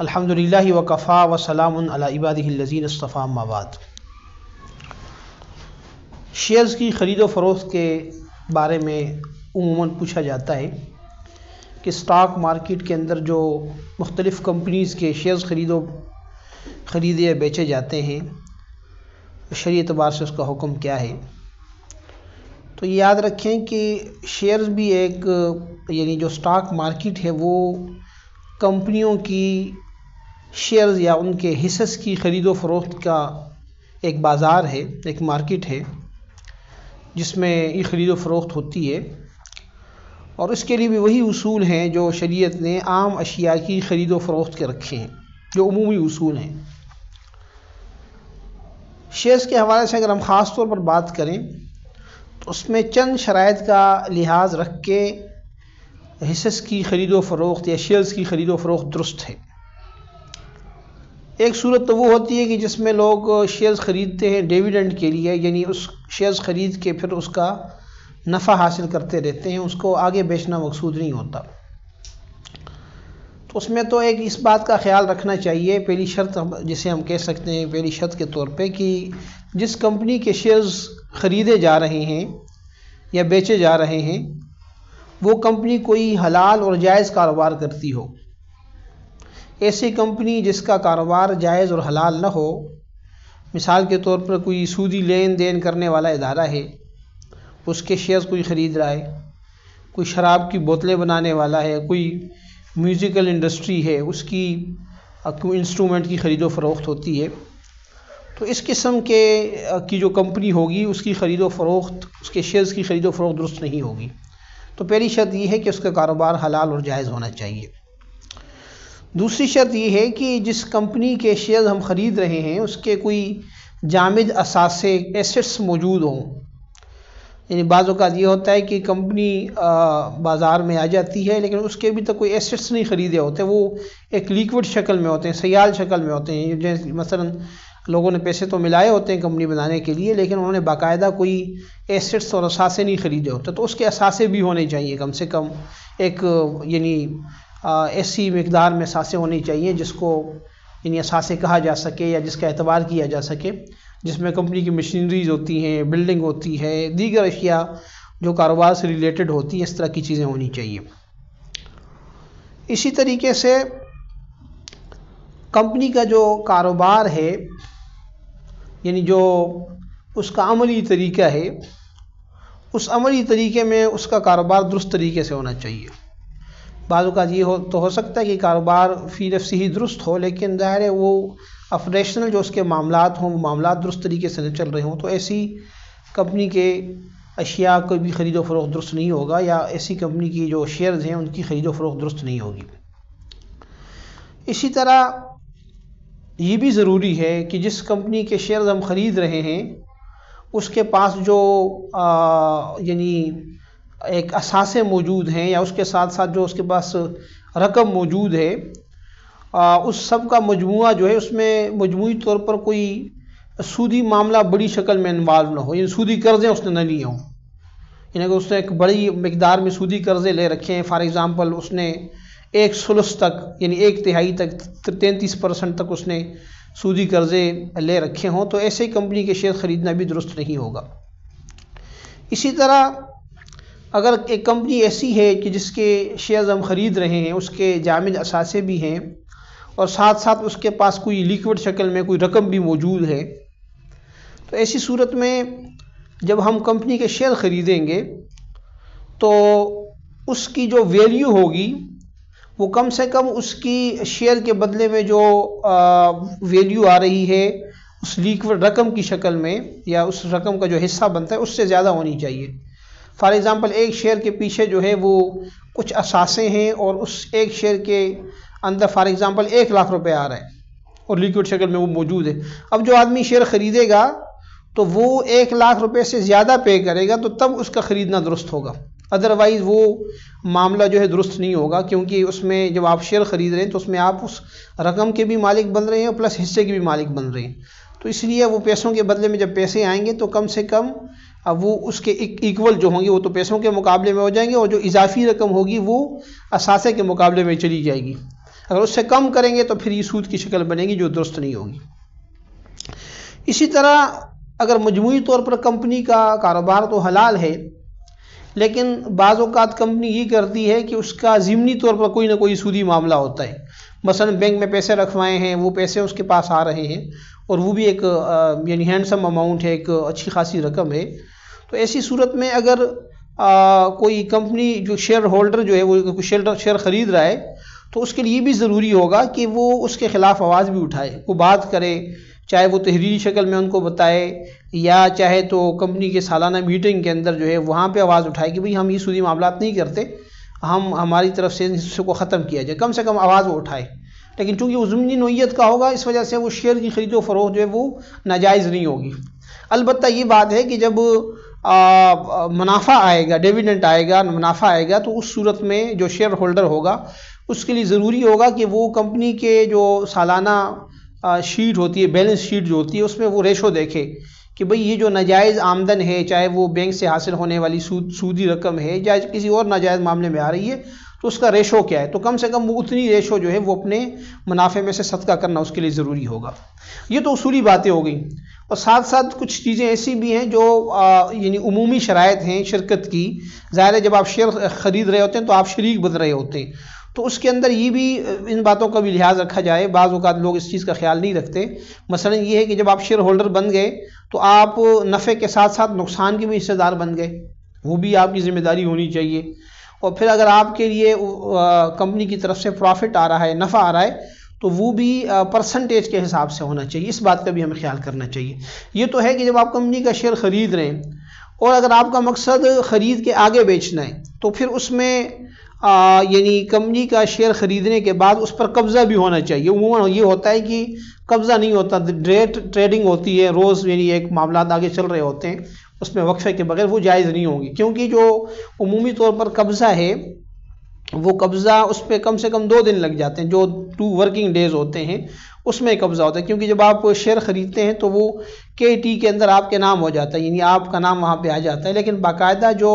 الحمدللہ وکفا وسلام علی عبادہ الذین اصطفیٰ اما بعد۔ شیئرز کی خرید و فروخت کے بارے میں عموماً پوچھا جاتا ہے کہ اسٹاک مارکیٹ کے اندر جو مختلف کمپنیز کے شیئرز خریدے یا بیچے جاتے ہیں، شرعی اعتبار سے اس کا حکم کیا ہے۔ تو یہ یاد رکھیں کہ شیئرز بھی ایک جو اسٹاک مارکیٹ ہے وہ کمپنیوں کی شیئرز یا ان کے حصص کی خرید و فروخت کا ایک بازار ہے، ایک مارکیٹ ہے جس میں یہ خرید و فروخت ہوتی ہے، اور اس کے لیے بھی وہی اصول ہیں جو شریعت نے عام اشیاء کی خرید و فروخت کے رکھے ہیں، جو عمومی اصول ہیں۔ شیئرز کے حوالے سے اگر ہم خاص طور پر بات کریں تو اس میں چند شرائط کا لحاظ رکھ کے حصص کی خرید و فروخت یا شیئرز کی خرید و فروخت درست ہے۔ ایک صورت تو وہ ہوتی ہے کہ جس میں لوگ شیئرز خریدتے ہیں ڈیویڈنڈ کے لیے، یعنی اس شیئرز خرید کے پھر اس کا نفع حاصل کرتے رہتے ہیں، اس کو آگے بیچنا مقصود نہیں ہوتا۔ تو اس میں تو ایک اس بات کا خیال رکھنا چاہیے، پہلی شرط جسے ہم کہہ سکتے ہیں پہلی شرط کے طور پہ، کہ جس کمپنی کے شیئرز خریدے جا رہے ہیں یا بیچے جا رہے ہیں وہ کمپنی کوئی حلال اور جائز کاروبار کرتی ہو۔ ایسی کمپنی جس کا کاروبار جائز اور حلال نہ ہو، مثال کے طور پر کوئی سودی لین دین کرنے والا ادارہ ہے، اس کے شیئرز کوئی خرید رہا ہے، کوئی شراب کی بوتلیں بنانے والا ہے، کوئی میوزیکل انڈسٹری ہے، اس کی کوئی انسٹرومنٹ کی خرید و فروخت ہوتی ہے، تو اس قسم کی جو کمپنی ہوگی اس کی خرید و فروخت، اس کے شیئرز کی خرید و فروخت درست نہیں ہوگی۔ تو پہلی شرط یہ ہے کہ اس کا کاروبار حلال اور جائز ہونا چاہیے۔ دوسری شرط یہ ہے کہ جس کمپنی کے شیئرز ہم خرید رہے ہیں اس کے کوئی جامد اثاثے ایسٹس موجود ہوں۔ یعنی بعض اوقات یہ ہوتا ہے کہ کمپنی بازار میں آ جاتی ہے لیکن اس کے ابھی تک کوئی ایسٹس نہیں خریدے ہوتے، وہ ایک لیکوڈ شکل میں ہوتے ہیں، سیال شکل میں ہوتے ہیں، جیسے مثلا لوگوں نے پیسے تو ملائے ہوتے ہیں کمپنی بنانے کے لیے لیکن انہوں نے باقاعدہ کوئی ایسٹس اور اثاثے نہیں خریدے ہوتے، تو اس کے اثاثے بھی ہونے چاہیے، کم سے کم ایک ایسی مقدار میں اثاثے ہونے چاہیے جس کو اثاثے کہا جا سکے یا جس کا اعتبار کیا جا سکے، جس میں کمپنی کی مشینریز ہوتی ہیں، بلڈنگ ہوتی ہے، دیگر اشیاء جو کاروبار سے ریلیٹڈ ہوتی ہیں، اس طرح کی چیزیں ہونی چاہیے۔ اسی طریقے سے کمپنی کا جو کاروبار ہے، یعنی جو اس کا عملی طریقہ ہے، اس عملی طریقے میں اس کا کاروبار درست طریقے سے ہونا چاہیے۔ بعض اوقات یہ تو ہو سکتا ہے کہ کاروبار فی نفسہ ہی درست ہو لیکن ظاہر ہے وہ آپریشنل جو اس کے معاملات ہوں وہ معاملات درست طریقے سے نہ چل رہے ہوں، تو ایسی کمپنی کے اشیاء کو بھی خرید و فروخت درست نہیں ہوگا، یا ایسی کمپنی کی جو شیئرز ہیں ان کی خرید و فروخت درست نہیں ہوگی۔ اسی طرح یہ بھی ضروری ہے کہ جس کمپنی کے شیئرز ہم خرید رہے ہیں اس کے پاس جو ایک اثاثے موجود ہیں یا اس کے ساتھ ساتھ جو اس کے پاس رقم موجود ہے، اس سب کا مجموعہ جو ہے اس میں مجموعی طور پر کوئی سودی معاملہ بڑی شکل میں انوالو نہ ہو، یعنی سودی قرضے اس نے نہ لیے ہوں، یعنی کہ اس نے ایک بڑی مقدار میں سودی قرضے لے رکھے ہیں، فار ایگزامپل اس نے 1/3 تک یعنی 1/3 تک 33% تک اس نے سودی قرضے لے رکھے ہوں، تو ایسے کمپنی کے شیئر خریدنا بھی درست نہیں ہوگا۔ اسی طرح اگر ایک کمپنی ایسی ہے کہ جس کے شیئرز ہم خرید رہے ہیں اس کے جامد اثاثے بھی ہیں اور ساتھ ساتھ اس کے پاس کوئی لیکوڈ شکل میں کوئی رقم بھی موجود ہے، تو ایسی صورت میں جب ہم کمپنی کے شیئر خریدیں گے تو اس کی جو ویلیو ہوگی وہ کم سے کم اس کی شیئر کے بدلے میں جو ویلیو آ رہی ہے اس لیکوڈ رقم کی شکل میں یا اس رقم کا جو حصہ بنتا ہے اس سے زیادہ ہونی چاہیے۔ فار ایگزامپل ایک شیئر کے پیچھے جو ہے وہ کچھ اثاثے ہیں اور اس ایک شیئر کے اندر فار ایگزامپل 1 لاکھ روپے آ رہا ہے اور لیکوڈ شکل میں وہ موجود ہے۔ اب جو آدمی شیئر خریدے گا تو وہ 1 لاکھ روپے سے زیادہ پے کرے گا تو تب اس کا خریدنا درست ہوگا، ادروائز وہ معاملہ جو ہے درست نہیں ہوگا، کیونکہ اس میں جب آپ شیئر خرید رہے ہیں تو اس میں آپ اس رقم کے بھی مالک بن رہے ہیں پلس حصے کے بھی مالک بن رہے ہیں، تو اس لیے وہ پیسوں کے بدلے میں جب پیسے آئیں گے تو کم سے کم اب وہ اس کے ایکول جو ہوں گے وہ تو پیسوں کے مقابلے میں ہو جائیں گے، اور جو اضافی رقم ہوگی وہ اثاثے کے مقابلے میں چلی جائے گی۔ اگر اس سے کم کریں گے تو پھر یہ سود کی شکل بنے گی جو درست نہیں ہوگی۔ اسی طرح اگر مجموعی طور پر کمپنی کا کاروبار تو حلال ہے، لیکن بعض اوقات کمپنی یہ کرتی ہے کہ اس کا ضمنی طور پر کوئی نہ کوئی سودی معاملہ ہوتا ہے، مثلا بینک میں پیسے رکھوائے ہیں، وہ پیسے اس کے پاس آ رہے ہیں اور وہ بھی ایک یعنی ہینڈسم اماؤنٹ ہے، ایک اچھی خاصی رقم ہے، تو ایسی صورت میں اگر کوئی کمپنی جو شیئر ہولڈر جو ہے وہ شیئر خرید رہا ہے تو اس کے لیے بھی ضروری ہوگا کہ وہ اس کے خلاف آواز بھی اٹھائے، وہ بات کرے، چاہے وہ تحریری شکل میں ان کو بتائے یا چاہے تو کمپنی کے سالانہ میٹنگ کے اندر جو ہے وہاں پہ آواز اٹھائے کہ بھئی ہم یہ سودی معاملات نہیں کرتے، ہماری طرف سے اس کو ختم کیا جائے، کم سے کم آواز وہ اٹھائے۔ لیکن چونکہ وہ ضمنی نوعیت کا ہوگا اس وجہ سے وہ شیئر کی خرید و فروخت جو ہے وہ ناجائز نہیں ہوگی۔ البتہ یہ بات ہے کہ جب منافع آئے گا، ڈیویڈنڈ آئے گا، منافع آئے گا، تو اس صورت میں جو شیئر ہولڈر ہوگا اس کے لیے ضروری ہوگا کہ وہ کمپنی کے جو سالانہ شیٹ ہوتی ہے، بیلنس شیٹ جو ہوتی ہے، اس میں وہ ریشو دیکھے کہ بھئی یہ جو ناجائز آمدن ہے، چاہے وہ بینک سے حاصل ہونے والی سودی رقم ہے یا کسی اور ناجائز معاملے میں آ رہی ہے، تو اس کا ریشو کیا ہے، تو کم سے کم وہ اتنی ریشو جو ہے وہ اپنے منافع میں سے صدقہ کرنا اس کے لیے ضروری ہوگا۔ یہ تو اصولی باتیں ہو گئیں، اور ساتھ ساتھ کچھ چیزیں ایسی بھی ہیں جو یعنی عمومی شرائط ہیں شرکت کی۔ ظاہر ہے جب آپ شیئر خرید رہے ہوتے ہیں تو آپ شریک بن رہے ہوتے ہیں، تو اس کے اندر یہ بھی ان باتوں کا بھی لحاظ رکھا جائے۔ بعض اوقات لوگ اس چیز کا خیال نہیں رکھتے، مثلا یہ ہے کہ جب آپ شیئر ہولڈر بن گئے تو آپ نفع کے ساتھ ساتھ نقصان کے بھی حصہ دار بن گئے، وہ بھی آپ کی ذمہ داری ہونی چاہیے۔ اور پھر اگر آپ کے لیے کمپنی کی طرف سے پروفٹ آ رہا ہے، نفع آ رہا ہے، تو وہ بھی پرسنٹیج کے حساب سے ہونا چاہیے، اس بات کا بھی ہمیں خیال کرنا چاہیے۔ یہ تو ہے کہ جب آپ کمپنی کا شیئر خرید رہے ہیں اور اگر آپ کا مقصد خرید کے آگے بیچنا ہے تو پھر اس میں یعنی کمپنی کا شیئر خریدنے کے بعد اس پر قبضہ بھی ہونا چاہیے۔ عموماً یہ ہوتا ہے کہ قبضہ نہیں ہوتا، ٹریڈنگ ہوتی ہے، روز یعنی ایک معاملات آگے چل رہے ہوتے ہیں، اس میں وقفے کے بغیر وہ جائز نہیں ہوں گی، کیونکہ جو عمومی طور پر قبضہ ہے وہ قبضہ اس پہ کم سے کم 2 دن لگ جاتے ہیں، جو 2 ورکنگ ڈیز ہوتے ہیں اس میں قبضہ ہوتا ہے، کیونکہ جب آپ شیئر خریدتے ہیں تو وہ KT کے اندر آپ کے نام ہو جاتا ہے، یعنی آپ کا نام وہاں پہ آ جاتا ہے، لیکن باقاعدہ جو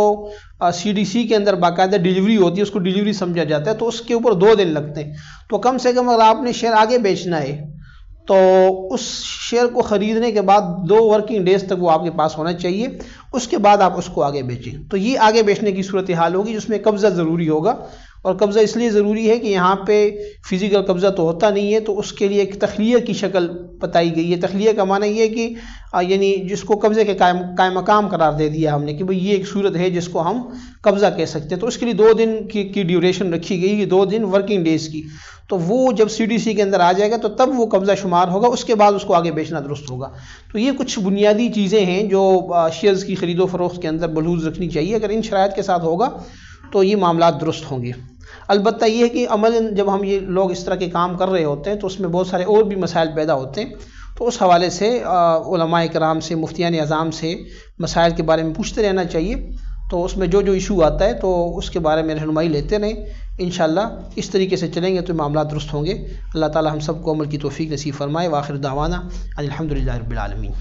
CDC کے اندر باقاعدہ ڈیلیوری ہوتی ہے اس کو ڈیلیوری سمجھا جاتا ہے، تو اس کے اوپر 2 دن لگتے ہیں۔ تو کم سے کم اگر آپ نے شیئر آگے بیچنا ہے تو اس شیئر کو خریدنے کے بعد 2 ورکنگ ڈیز تک وہ آپ کے پاس ہونا چاہیے، اس کے بعد آپ اس کو آگے بیچیں۔ تو یہ آگے بیچنے کی صورتحال ہوگی جس میں قبضہ ضروری ہوگا، اور قبضہ اس لیے ضروری ہے کہ یہاں پہ فزیکل قبضہ تو ہوتا نہیں ہے، تو اس کے لیے ایک تخلیہ کی شکل بتائی گئی ہے۔ تخلیہ کا معنی یہ ہے کہ یعنی جس کو قبضے کے قائم مقام قرار دے دیا ہم نے کہ بھئی یہ ایک صورت ہے جس کو ہم قبضہ کہہ سکتے ہیں، تو اس کے لیے 2 دن کی ڈیوریشن رکھی گئی، 2 دن ورکنگ ڈیز کی، تو وہ جب CDC کے اندر آ جائے گا تو تب وہ قبضہ شمار ہوگا، اس کے بعد اس کو آگے بیچنا درست ہوگا۔ تو یہ کچھ بنیادی چیزیں ہیں جو شیئرز کی خرید و فروخت کے اندر ملحوظ رکھنی چاہیے، اگر ان شرائط کے ساتھ ہوگا تو یہ معاملات درست ہوں گے۔ البتہ یہ ہے کہ عملاً جب ہم یہ لوگ اس طرح کے کام کر رہے ہوتے ہیں تو اس میں بہت سارے اور بھی مسائل پیدا ہوتے ہیں، تو اس حوالے سے علماء کرام سے، مفتیان اعظام سے مسائل کے بارے میں پوچھتے رہنا چاہیے، تو اس میں جو ایشو آتا ہے تو اس کے بارے میں رہنمائی لیتے رہیں۔ انشاءاللہ اس طریقے سے چلیں گے تو معاملات درست ہوں گے۔ اللہ تعالی ہم سب کو عمل کی توفیق نصیب فرمائے۔ وآخر دعوانا ان الحمدللہ رب العالمین۔